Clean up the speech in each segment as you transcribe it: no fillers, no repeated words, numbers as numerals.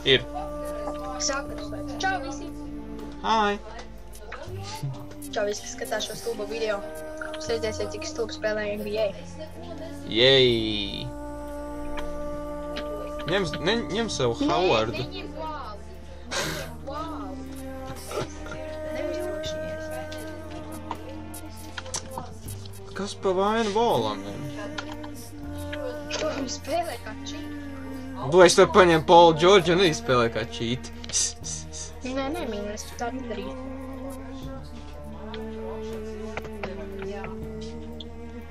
Ir. Sākam. Čau visi! Hai! Čau visi, kas skatās šo stulbo video. Sēdēsiet, cik stulbi spēlēju NBA. Jej! Ņem savu Howardu. Neņem vālu. Neņem vālu. Neuzdošies. Kas pa vainu volam? Šo viņi spēlē kā čīt. Es tev paņēmu Paulu Džordžu un izspēlē kā čīt. Nē, mīnās, tu tā nedarīji.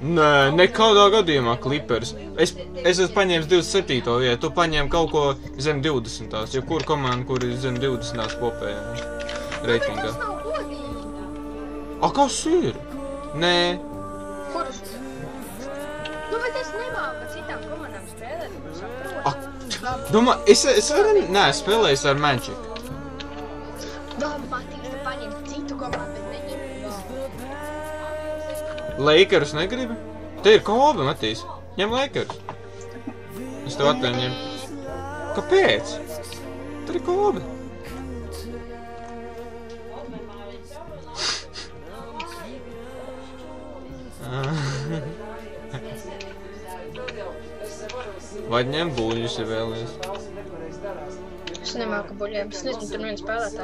Nē, nekādā gadījumā Clippers. Es esmu paņēmis 27. vietu, tu paņēmi kaut ko zem 20. Jo kur komanda, kur ir zem 20. kopējā reitingā. Tas nav godīgi. A, kas ir? Nē. Kurš? Nu, bet es nemāku citām komandām spēlēt, tu saproti. Domā, es arī neesmu spēlējis ar Magic. Labi, Matīs, tu paņem citu komandu, bet neņem vālu. Lakers negribi? Te ir Kobe, Matīs. Ņem Lakers. Es tev atvēju ņem. Kāpēc? Te ir Kobe. Vai ņem buļļus, ja vēlies? Es nemāku buļļiem, es nezinu, tur viens spēlētā.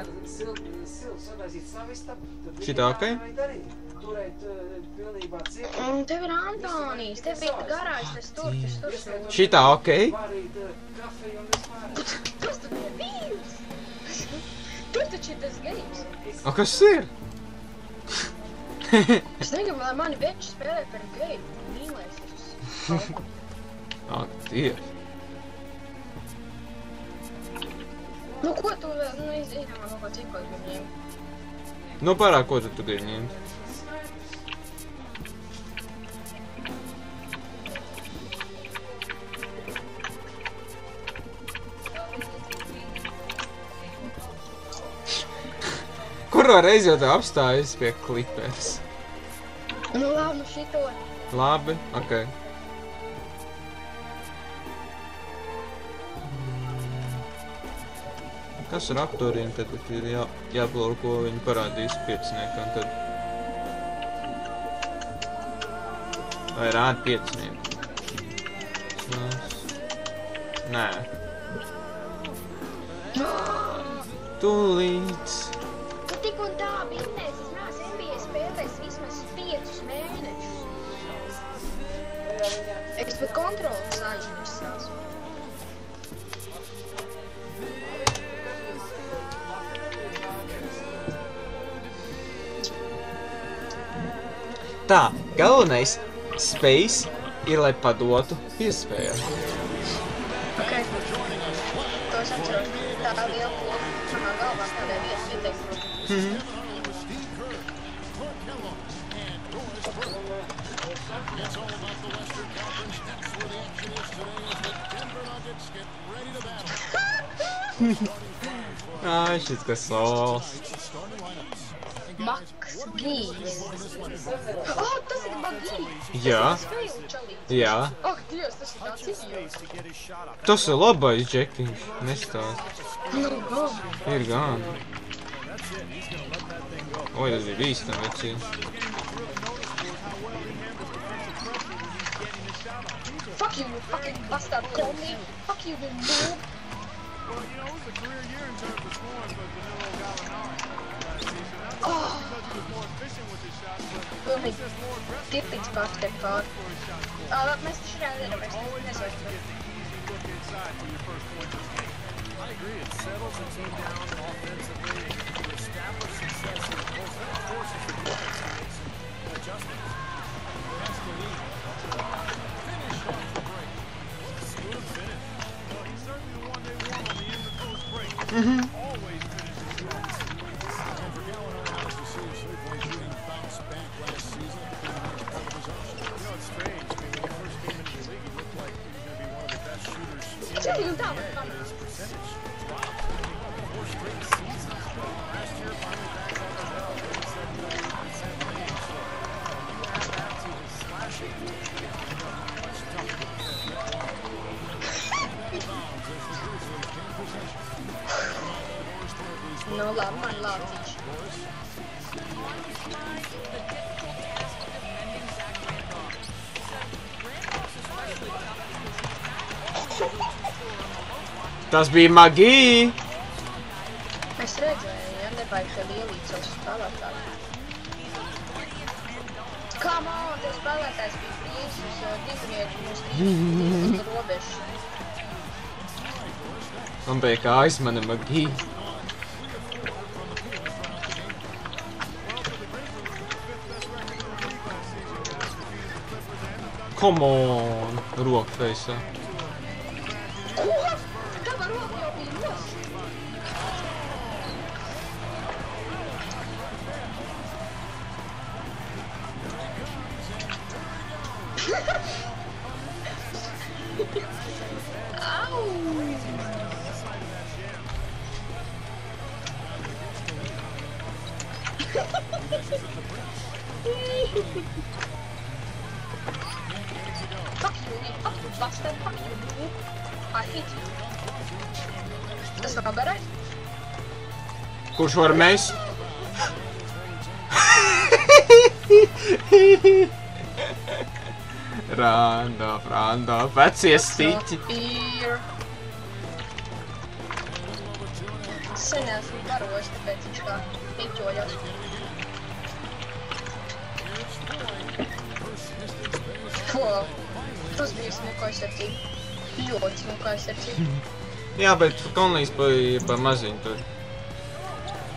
Šitā okei? Tev ir Antonijs, tev ir garājs, tas tur. Šitā okei? Kas tu nebīns? Tur taču ir tas gejs. A, kas ir? Es negribu, lai mani veči spēlē par geju. Mīlēs. Ak, Dievs. Nu, ko tu vēl? Nu, es zinām, kaut ko citu, ko gribu ņemt. Nu, parāk, ko tu gribi ņemt? Kuro reizi jau tev apstājas pie Clippers? Nu, labi, nu šito. Labi, okei. Kas ar aktoriem tad ir jāplauko, viņi parādīs pieciniekam tad? Vai rāda piecinieku? Nē. Tūlīt. Tu tik un tā binnēs, es neesmu NBA spēlējis vismaz 5 mēnešus. Es pat kontrolas aizmirstās. Tā, galvenais space ir, lai padotu piespējām. Ok. To es atceros. Tā liela koka manā galvā kādai vietas ieteikt. Ai, šis kas sols. Maks Gīs. Oh, tas ir Bagīs. Jā. Tas ir spēju čalīts. Jā. Ak, Dievs, tas ir tāds idiots. Tas ir labais džekiņš, nestāst. Nu, no. Ir gan. Oi, tas bija bīstam vecīns. Fuck you fucking bastard Conley. Fuck you, you noob. Well, you know, it was a career year in terms of scoring for Danilo Gallinari last season. That's Oh. because he was more efficient with his shots, but Pilnīgi he's just more aggressive tirpīgs pārsteigt pāri. for his shot scoring. Mēs taču nevaram, es Always nice to nezinu. get the easy look inside for your first point this game. I agree. It settles the team down offensively to establish success in the post. That forces the defense to make some adjustments. That's the lead. Finish off the break. Smooth finish. Well, he's certainly the one they want on the end of post break. Always finishes strong. And for Gallinari, nice to see his three-point shooting bounce back last season. Part of his arsenal. You know, it's strange. I mean, when he first came into the league, he looked like he was going to be one of the best shooters in Cik the jūs tā NBA. var His percentage dropped. I think 4 straight seasons. Last year, finally back on the belt. 37% range. So, you add that to his slashing. Much tougher to defend. Bounds as the Grizzlies gain possession. Nu, labi, man lācīši. Tas bija Magī! Es redzēju, ja nevajag tev ielīt savus spēlētājus. Come on, tev spēlētājs bija Brīsus, divnieku mūs 30 robežu. Man bija kā aizmana Magī. Come on! Rokfeisā. Ko? Tava roka jau bija nos. Au! Fuck you, bastard, fuck you. I hate you. Tas nav berēt? Kurš var mēs? Randolph, vecie stiķi. Sen esmu barojis, tāpēc viņš kā piķojās. Ko? Tas bija smuka aizsardzība. Ļoti smuka aizsardzība. Jā, bet Konlijs bija pa maziņu tur.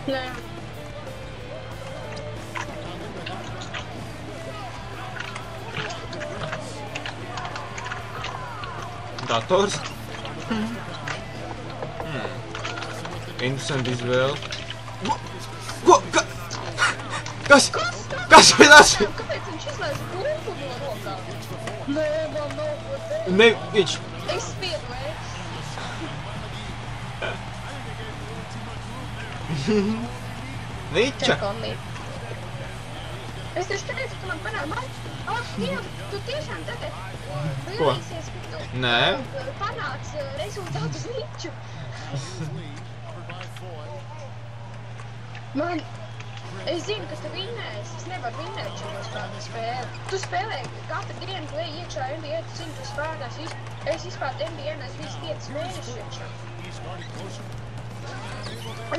Nē. Dators? Interesanti izvēle. Ko? Kas? Kas bija tas? Kāpēc viņš izlaiž bumbu no rokām? Nē, man nav ko teikt. Ne, viņš... Es spiedu, Niča. Čekonlī. Es taču teicu, tu man panāk mani. Ak, Diev, tu tiešām tagad lielīsies, ka tu Nē. panāc rezultātu uz Niču. Man... Es zinu, ka tu vinnēsi. Es nevaru vinnēt šo tādu spēli. Tu spēlē katru dienu, tu ej iekšā NBA, tu zini, tu spēlēs. Es vispār NBA nes bijis 5 mēnešus iekšā.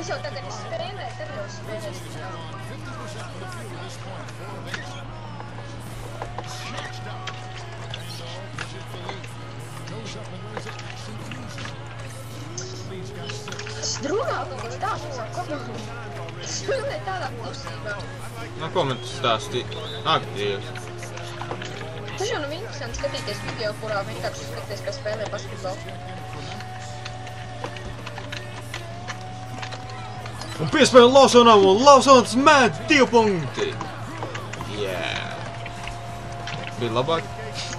Es jau tagad spēlēju, tad jau spēlēs. Tas drūgā kaut kas tāds uz savu komandu. Spēlē tādā klusībā. Ko man tu stāstīji? Ak, Dievs. Tas jau nav interesanti skatīties video, kurā vienkārši skaties, kā spēlē basketbolu. Un piespēja Lawsonam un Lawsons met 2 punkti. Yeah. Bija labāk?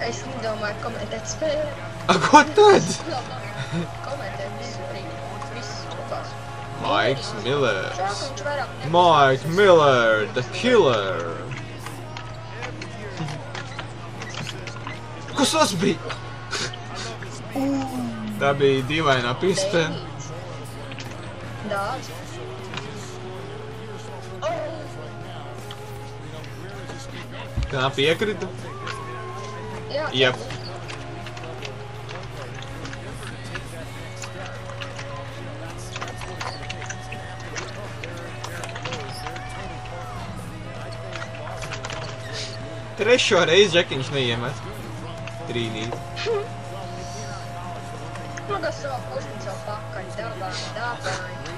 Es nedomāju komentēt spēli. A, ko tad? Komentēt visu brīdi. Viss kopās. Maiks Miller. Žēl, ka viņš vairāk nekas. Mike Miller, the killer. Kas tas bija? Tā bija dīvainā piespēle. Deivids. Daudz. Tā piekrita? Jā. Jep. Trešo reizi Džekiņš neiemet. Trīnīt. Nu, kas savu pustiņu savu pakaļ. Dāvāni.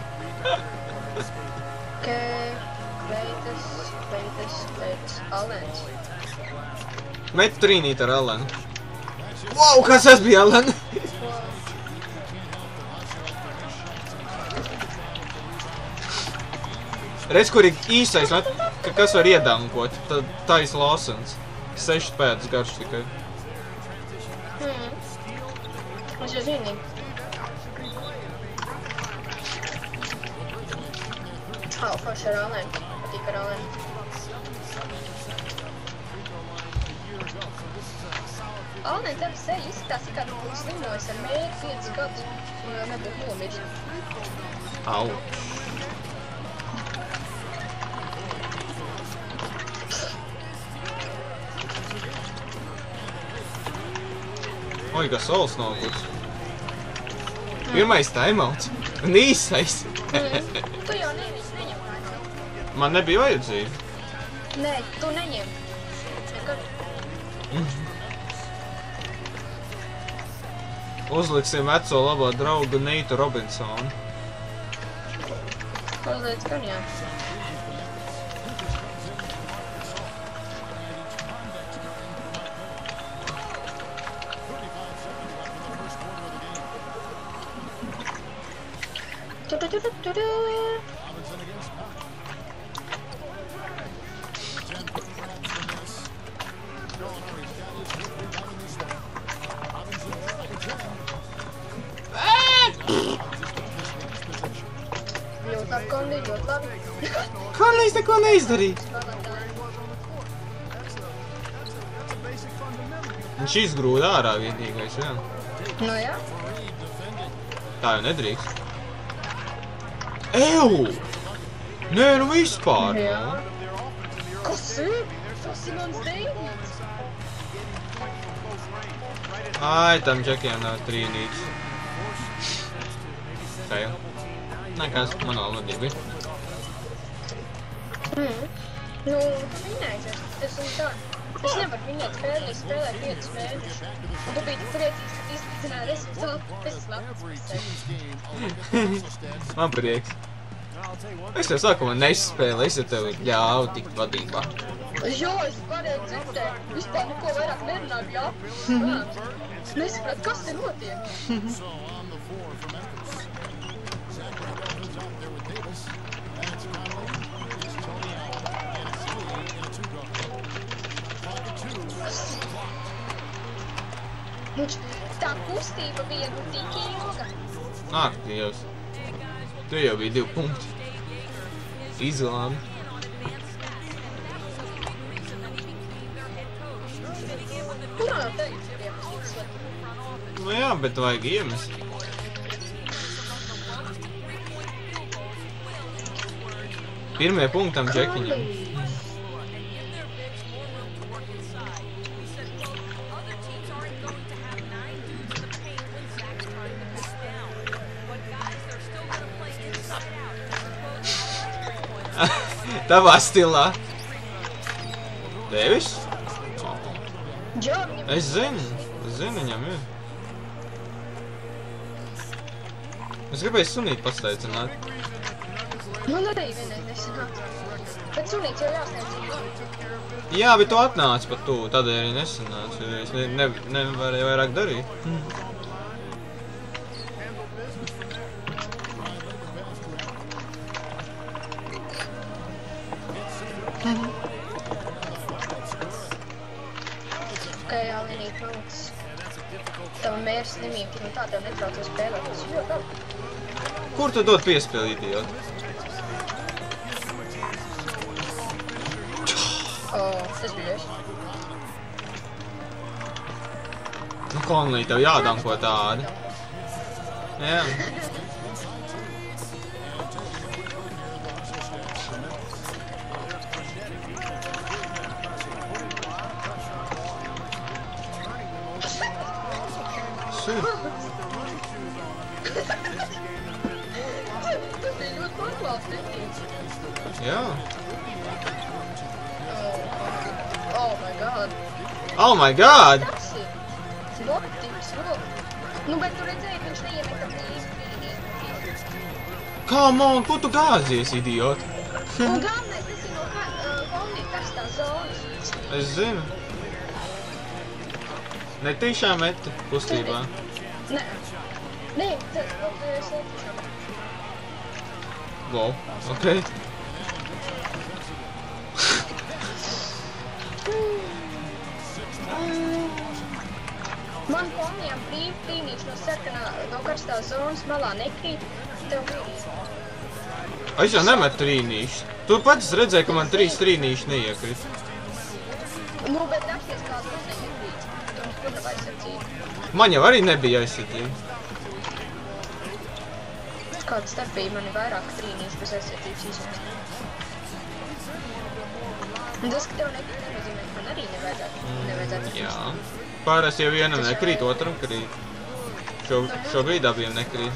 Kleitas, Alens. Met trīnīt ar Alenu. Wow, kas tas bija, Alena? Redz, kur ir īsais, kas var iedankot. Tad tais Lawsons. 6 pēdas garš tikai. Es jau zinu. Forši ar Alenu. Patīk ar Alenu. Alens ar seju izskatās, kā būtu slimojas ar mēri 5 gadus un nebūtu nomiris. Au. Oi, kā sols nogurs. Pirmais timeouts. Un īsais. Tu jau neņem vairs. Man nebija vajadzība. Nē, tu neņem. Nekad. Uzliksim veco labo draugu Neitu Robinsonu. Uzliec gan jā. Tu-du-du-du-du-du. Ļoti labi, Kondi, ļoti labi. Konlijs neko neizdarīja. Viņš izgrūda ārā vienīgais, jā. Nu jā. Tā jau nedrīkst. Ew! Nē, nu vispār, Jā. nu. Kas ir? Tas ir mans dēļs. Ai, tam džekiem nav trīnīts. Tā jau. Nekas, man vēl vadība. Nu, vinēsies. Es un tā. Es nevaru vinēt spēli, es spēlēju 5 mēnešus. Un tu biji tik priecīgs, ka izticināji rezultātu. Es esmu labs. Man prieks. Es jau sākumā nespēlēju, es jau tev ļauju tikt vadībā. Jā, es varēju dzirdēt. Vispār neko vairāk nerunāju, jā. Es nesapratu, kas te notiek. Tā kustība bija nu tik ilga. Ak, Dievs. Tu jau bija 2 punkti. Izlāmi. Nu jau tagad ir iemestīgs slikti. Nu jā, bet vajag iemest. Pirmie punktam džekiņam. Tavā stilā. Devis? Jā, viņam Es zinu, viņam ir. Es gribēju sunīt pasteicināt. man arī vienreiz nesanāca. Bet sunīts jau jāsniedz viņam. Jā, bet tu atnāci par to, tādēļ arī nesanāca, jo es nevarēju vairāk darīt. Kā jālienīt punkts. Tava mērs nemīti, nu tā tev netraucē spēlēt. Tas ir ļoti labi. Kur tu dod piespēli, idioti? Tas bija es. Nu, Konlī, tev jādanko tādi. Jā. Tas bija ļoti paklāts netiec. Jā. Oh my god. Oh my god! Tas ir. Lotips, Nu, bet tu redzēji, ka viņš neiemeta brīzi brīdī. Come on, ko tu gāzies, idioti? Un galvenais, tas ir no kondikarstās zonas. Es zinu. Netīšām meti kustībā. Nē. Nē, tas es netiešām. Wow, ok. Man konijām brīnīši no sarkanā, no karstās zonas malā nekrīt. Tev brīnīši. Es jau nemetu trīnīšus. Tu pats redzēji, ka man 3 trīnīši neiekrīt. Nu, bet raksties kāds mums neiekrīt. Mums tur nav aizsardzība. Man jau arī nebija aizsardzība. Kāda starpība man ir vairāk trīnīši bez aizsardzības izmest. Un tas, ka tev nekrīt, nenozīmē, ka man arī nevajadzētu. Jā. Pārējais jau vienam nekrīt, otram krīt. Šobrīd abiem nekrīt.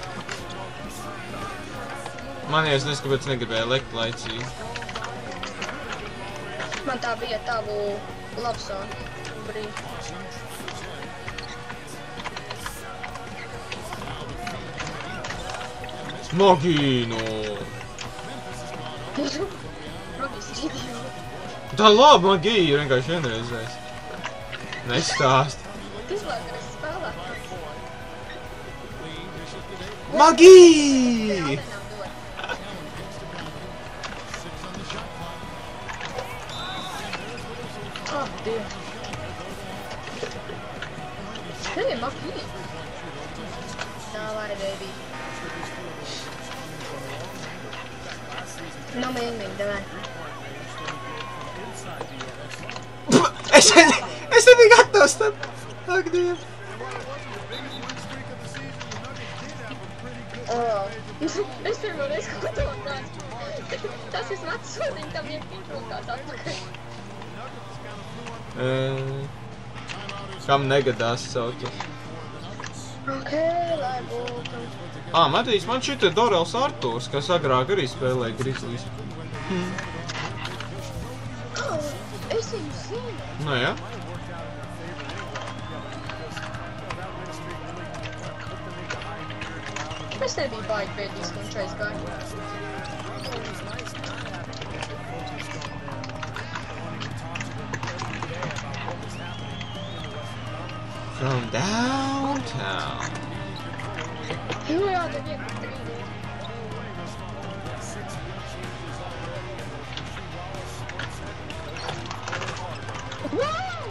Man jau es nezinu, kāpēc negribēju lekt laicīgi. Man tā bija tavu labsonu brīdi. Magīno! Magis ģidīju. Tā labi, Magī ir vienkārši vienreizēs. Nestāst. Izlaidies spēlēt. Magī! Oh, Dievs. Hei, Magī. Davai, baby. No mēģinīgi, davai. Es nebiju gatavs tam. Ak, Dievs. Es pirmo reizi kaut to kāds. Tas ir vecs sodiņ, tam ir pintrūkās atpakaļ. Kam negadās saucas? Ok, lai būtu. Matīs, man šita Dorels Artūrs, kas agrāk arī spēlēja Grizzlies. Es viņu zinu. Nu, jā. Es nebiju baigi bēdīs, ka viņš aizgāja. From downtown. Nu jā, tev iekut 3. Wow!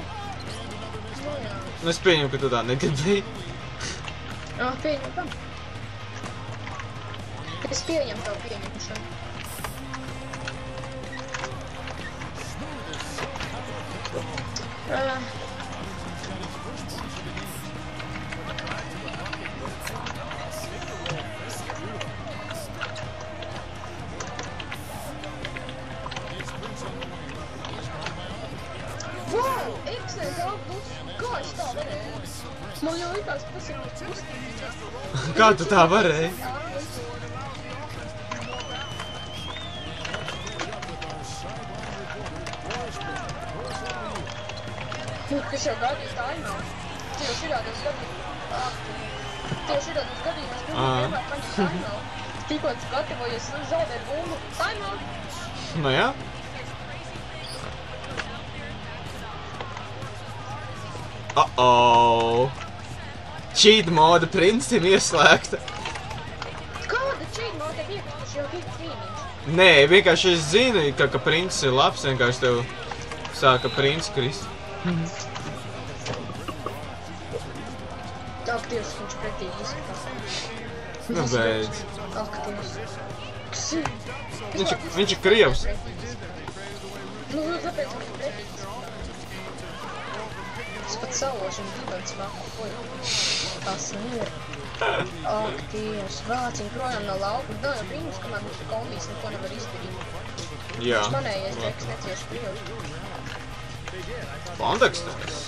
Nu jā. Es pieņemu, ka tu tā negribēji. Pieņem tam. Es pieņemu tavu pieņemšanu. Wow! Excellent output! Kā es tā varēju? Man jau likās, ka tas ir kaut kustības. Kā tu tā varēji? Es jau gaidīju timeout. Tieši šitādos gadījumos vienmēr paņem timeout. Tikko tu gatavojies zaudēt bumbu. Timeout! Nu, jā. Cheat moda princim ieslēgta. Kāda cheat mode ir iekļuvuši jau bija trīniņš? Nē, vienkārši es zinu, ka princis ir labs, vienkārši tev sāka princis krist. Ak, Dievs, viņš pretīgi izskatās. Nu, beidz. Ak, Dievs. Viņš ir krievs. Nu, tāpēc viņš pretīgi izskatās. Es pat salošu un dibens māku. Tas ir. Ak, Dievs, vāciņ projām no lauka. Nav jau brīnums, kamēr viņš ir kombijs, neko nevar izdarīt. Jā. Viņš manējais džeks necieši brīvu. Pondeksters.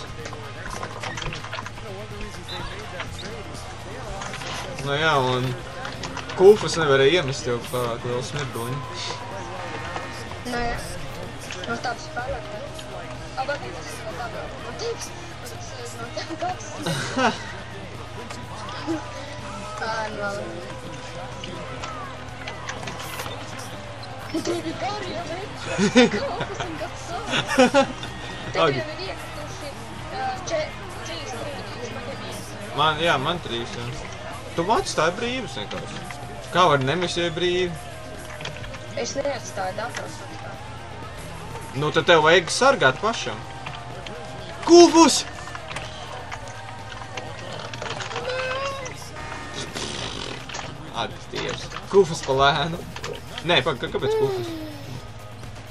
Nu jā, un kūfus nevarēja iemest jau pārāk vēl smirdoņu. Nu jā. No tādu spēlēt, vai? Abadī tas ir no tādu. Man teiks, tas ir no tādas. Nu, tu bija gari, ja, bet? Kūfus un kāds savs. Tev jau ir iekatuši 3 trīnīši, man nebija. Jā, man 3, jā. Tu atstāji brīvus vienkārši. Kā var nemest, ja ir brīvi? Es neatstāju dators. Nu, tad tev vajag sargāt pašam. Kūfus! Ak, Dievs. Kūfus pa lēnu. Nē, kāpēc kūfus?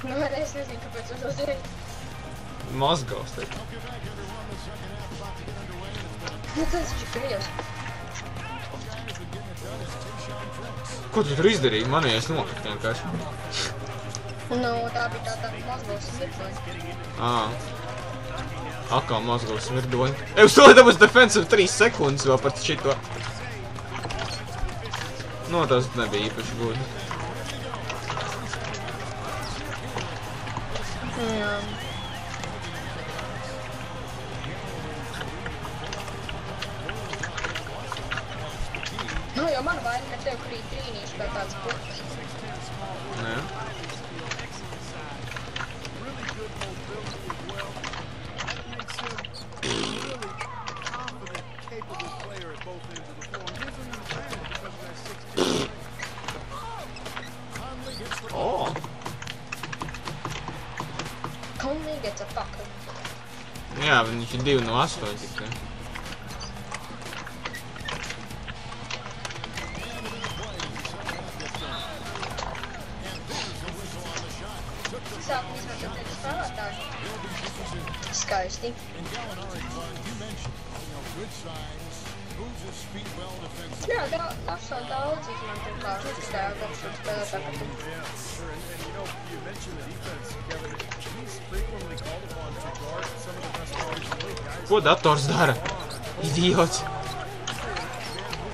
Nu, es nezinu, kāpēc es to darīju. Mozgovs, teikt. Nu, tas ir krievs. Ko tu tur izdarīji? Manējais nokakt vienkārši. Nu, tā bija tā Mozgovs smirdoņa. Atkal mazgals smirdoņi. Uz to dabas defensive 3 sekundes vēl par šito. Nu, tas nebija īpaši gudi. Jā. Nu, jo man vaina ne tev krīt trīnīši kā tāds puķis. Nē. Oh. Conley gets a fucker. Jā, viņš ir 2 no 8 tikai. Sākam izmantot tevi spēlētāju. Skaisti. Jā, Gafsā daudz izmanto kā uzstājā Gafsā spēlētāju. You mentioned the defense, Kevin. He's frequently called upon to guard some of the best players in the league, guys. Ko dators dara? Idiots. His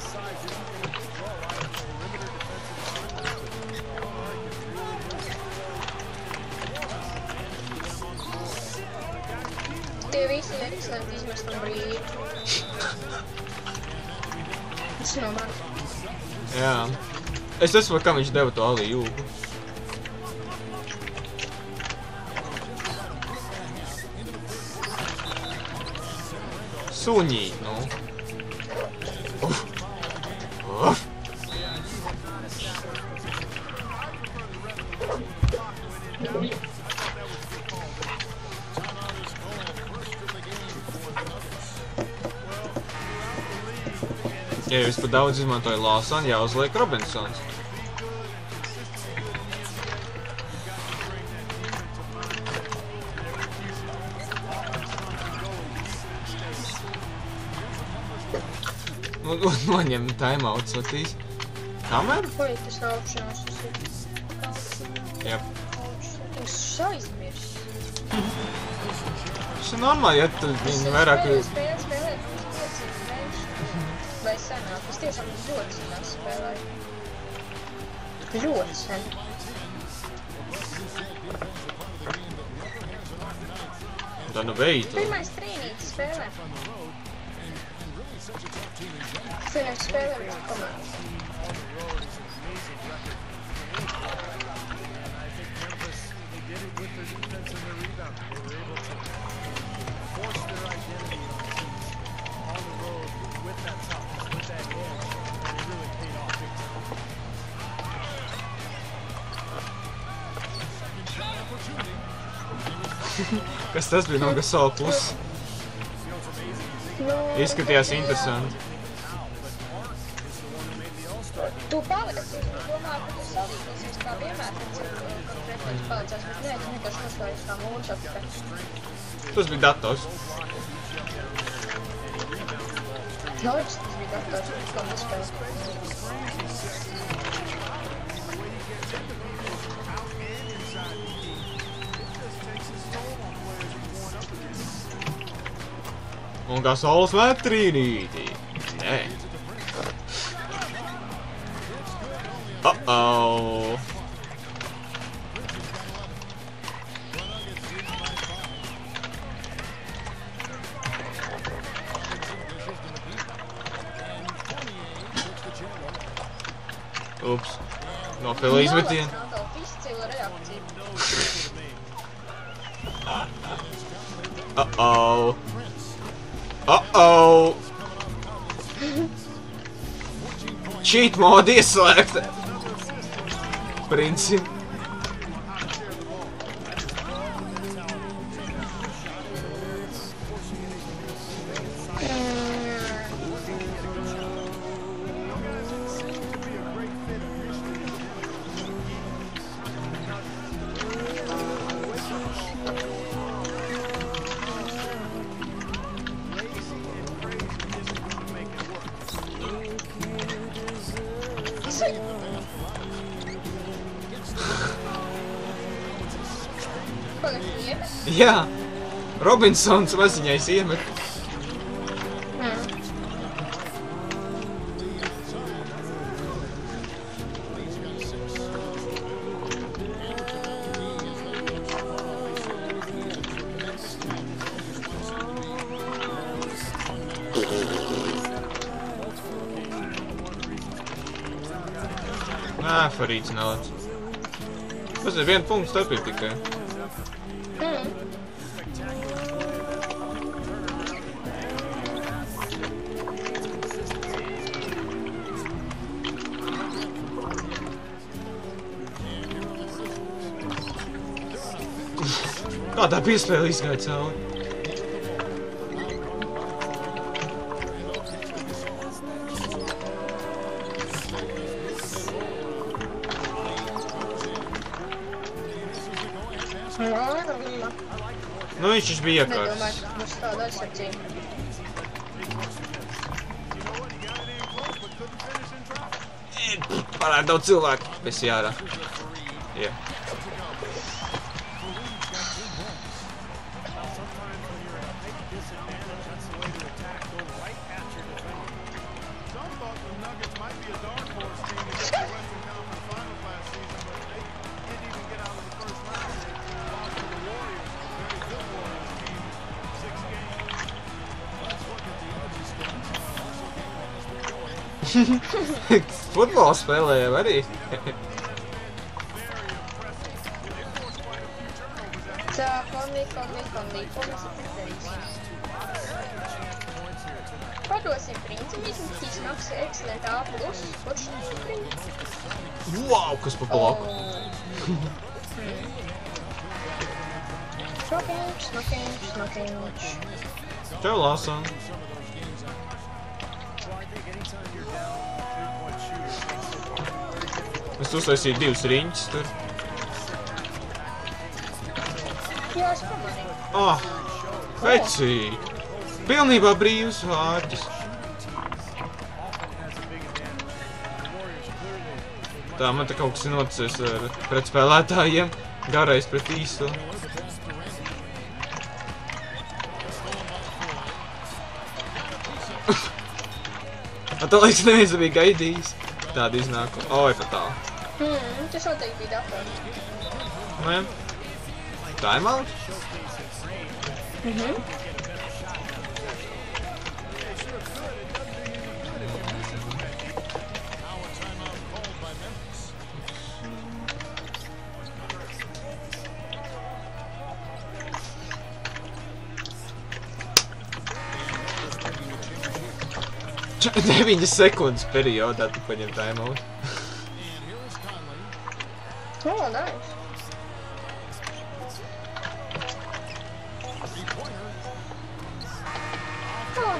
size isn't going to draw a lot of perimeter defensive Tie visi ir ekscelenti izmestam brīvi. Tas nav man. Jā. Es nesaprotu, kā viņš deva to alī jūgu. Suņī, nu. Ja jūs pa daudz izmantoja Lawson, jāuzliek Robinsons. Noņem timeout sotīs. Kameru? Oi, tas nav apšanās. Jā. Es aizmirsu. Tas ir normāli, ja tu viņi vairāk... Spēlēt vai senāk. Es tiešām ļoti senāk spēlēju. Ļoti sen. Tā nu beidz. Pirmais trīnītis spēlē. Pirmais spēlē viņa komandas. Kas tas bija no Gasol puses? Izskatījās interesanti. Tu paliksi, tu domā, ka tu salīdzināsies kā vienmēr, kad pretmēķis palicās, bet nē, tu vienkārši nostājies kā mūsu apspēr. Tas bija dators. Loģiski, tas bija dators, kā nespēlē. Un Gasols met trīnītī. Nē. Uh-oh. Ups. Nofēlē izmetienu. Izcila reakcija. Uh-oh. Uh-oh. Cheat mode ieslēgta. Princi. Jā. Robinsons maziņais iemet. Nā, Farīds nāc. Tas ir 1 punkts starpība tikai. Kā tā piespēle izgāja cauri? Nu, viņš bija iekārts. Nedomāju, ka būs tāda aizsardzība. Varētu daudz cilvēku. Es jārā. Jā. Futbolu spēlējām arī. Tā, Konlī, ko mēs izdarīsim? Padosim principīsim, maksā excelent A+, kurš princi? Wow, kas pa bloku. Snokiņš. Tev Lawson. Es uztaisīju 2 riņķus tur. Jā, es pamanīju. Vecīgi. Pilnībā brīvs vārķis. Tā, man te kaut kas ir noticis ar pretspēlētājiem. Garais pret īsto. Tā liekas neviens nebija gaidījis. Tāda iznāku. Oi, fatāli. Tas noteikti bija dapēr. Nē. Timeout? Deviņas sekundes periodā tu paņem timeout. Nice.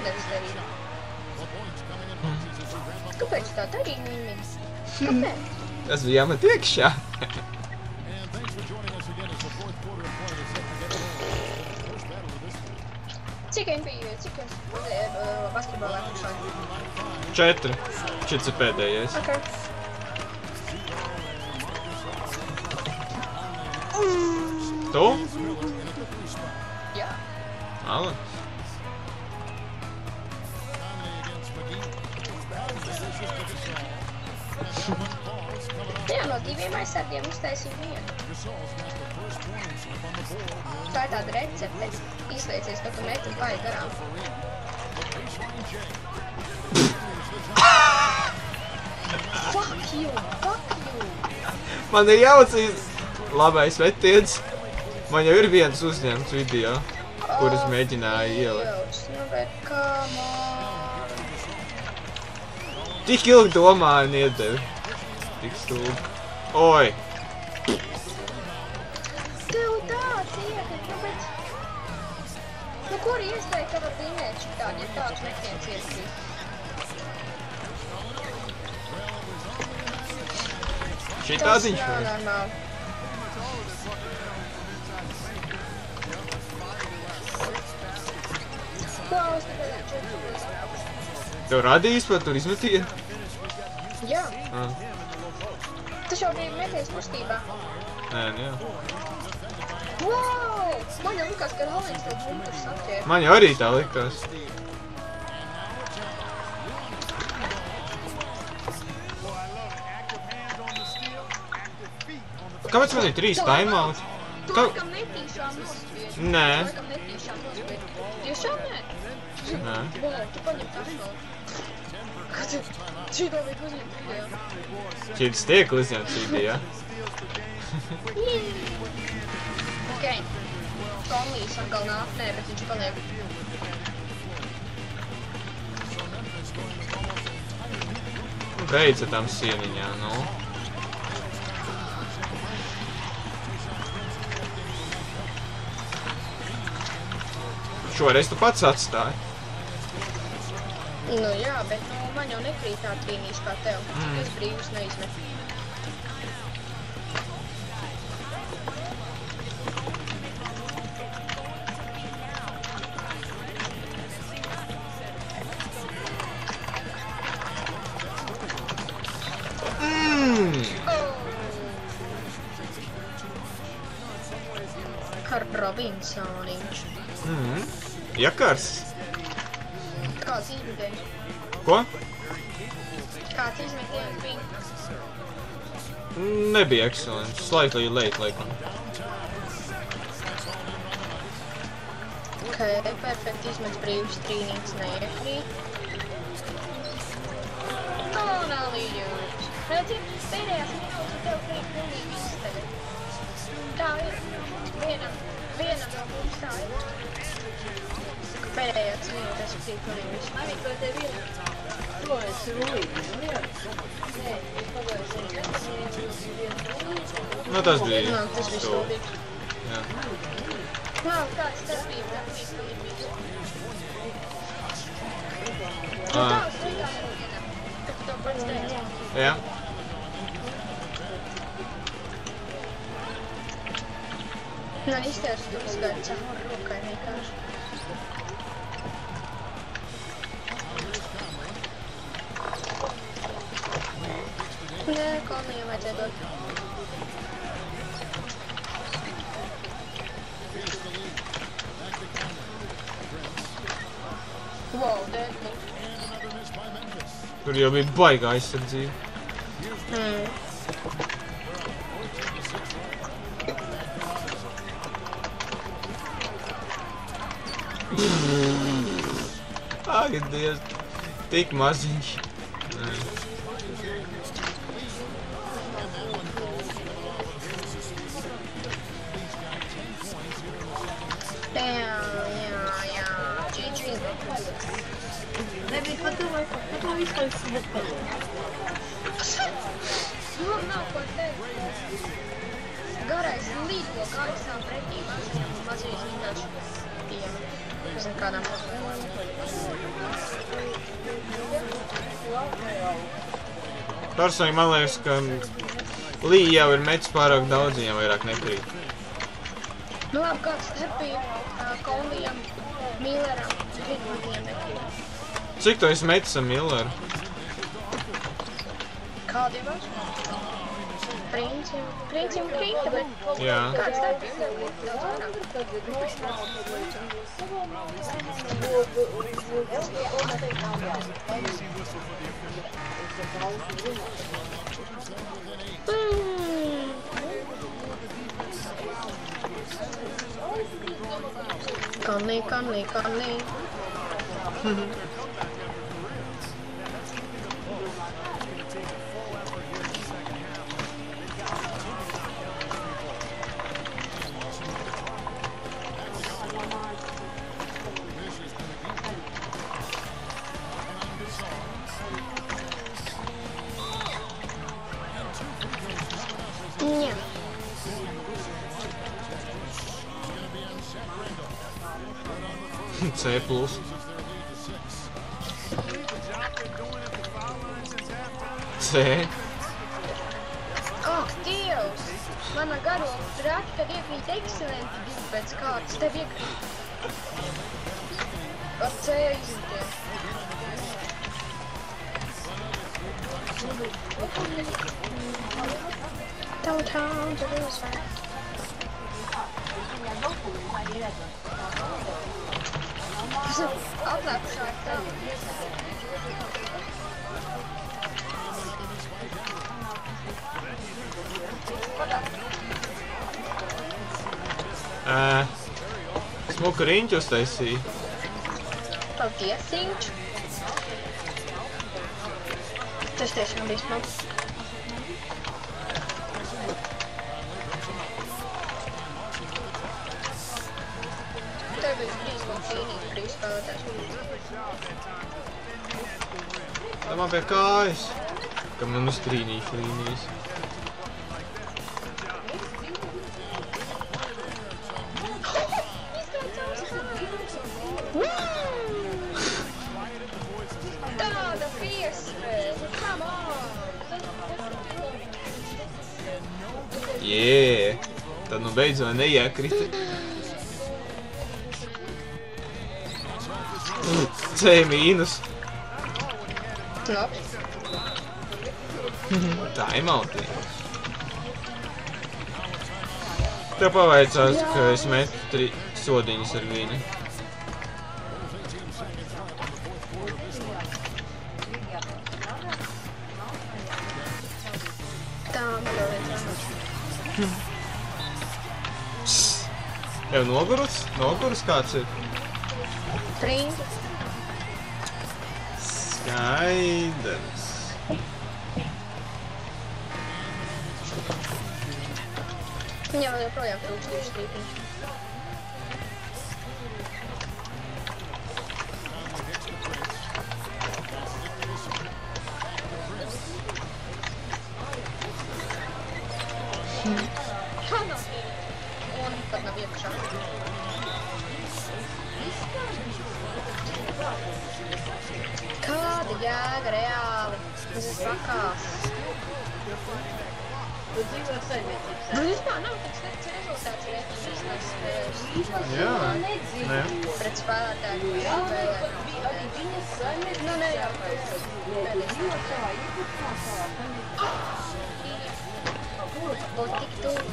Nevis darīt. Kāpēc tā darīja? Kāpēc? Tas bija jāmet iekšā. Cik bija basketbolā pašai? 4. Šits ir pēdējais. Okay. Tu? Jā. Alan. Jā, no 2 aizsargiem uztaisīju 1. Tā ir tāda recepte. Izliecies, ka tu meti un pāri garām. Fuck you! Man ir jaucīs labais metiens. Man jau ir viens uzņemts video, kurus mēģināju ielikt. Nu, bet come on! Tik ilgi domāju un iedevi. Tik stūbi. Oi! Tev tāds iet, nu bet... Nu, kur iespēja, ka var vinēt šitādi, ja tāds metiens ieskrīt? Šitādiņš Tas vai? nav normāli. Klaus, tu tagad 4. Tev radījis par tur izmetienu? Jā. Ah. Tas jau bija metiens kustībā. Nē, nu jā. Wow! Man jau likās, ka Rallins to punktus saķēra. Man jau arī tā likās. Kāpēc man ir 3 timeouts? Tu laikam netīšām nospiedi. Nē. Tu laikam netīšām nospiedi. Tiešām nē? Nē. Wow, tu paņem taškalu. Kad šito vajag uzņemt video. Šķiet tiek uzņemts video. Okei. Konlijs atkal nāk, nē, bet viņš paliek. Beidza tam sieniņā, nu. Šoreiz tu pats atstāji. Nu jā, bet man jau nekrīt tā trīnīs kā tev. Es brīvus neizmetu. Robinsoniņš. Jakars. Kāds izmetiens? Ko? Kāds izmetiens bija? Nebija excellent. Slightly late, laikam. Ok, perfekti izmets brīvs trīnīts neiekrīt. Nonalījums. Redzi, pēdējās minūtes tev krīt pilnīgi viss tagad. Tā ir. Vienam no mums tā ir. Pēdējās minūtes krīt pilnīgi viss. Mami, ko tev ir? To esi Luigi, nu jā? Nē, es pagājuši. Nu, tas bija. Nā, tas bija stūdīgi. Jā. Nā, kāds tas bija pilnīgi viss. Tu tā strīdā nevienam, kad tu to pats teici. Jā. Man izskatās, ka tu izgāji cauri rokai vienkārši. Nē, Konlijam vajadzēja dot. Wow, Deadpool. Tur jau bija baigā aizsardzība. Ak, Dievs, tik maziņš. Jā, GG. Nebija padomāju, ka to vispār smukali. Man nav ko teikt. Garais līdko gaisā pretī mazajos vienkārši tiem. Pēc kādām. Personīgi man liekas, ka Lī jau ir metis pārāk daudz, viņam vairāk nekrīt. Nu labi, kāds Happy, Konlijam, Milleram, Grigmatiem nekrīt. Cik tu esi metis ar Milleru? Kādi var? Princim krīta, bet Jā. kāds tā bija? Daudz vairāk. Conley. Yeah. C+. C. Ak, Dievs! Mana garo raka, kad iekrīt ekscelenti divi pēc kārtas, tev iekrīt. Ar C izmetiem. Downtown Jerusalem. Atlēkušā ir tā. Smuka riņķu uztaisīja. Paldies, Inč. Tas tiešām bija smags. Tev bija brīz man cīnīt, brīz spēlētājs. Tā man pie kājas, ka man uztrīnīšu līnijas. Tāda piespēle, come on! Jē, tad nu beidzot neiekrita. C mīnus. Labi. Timeoutī. Tev pavaicās, ka es metu 3 sodiņus ar viņu. Tā, man vēl viens. Jau nogurus? Nogurus kāds ir? Trīn. Skaidrs. Viņam vēl joprojām trūkst 2 strīpiņš. Kā nav bija? Un pat nav iekšā. Kāda jēga reāli? Tas ir pakās. Nu, vispār nav tik slikts rezultāts reiķinās spēles. Jā. Nē. Pret spēlētāju, kas spēlē. Nu, ne jau pēc. Būtu tik tuvu.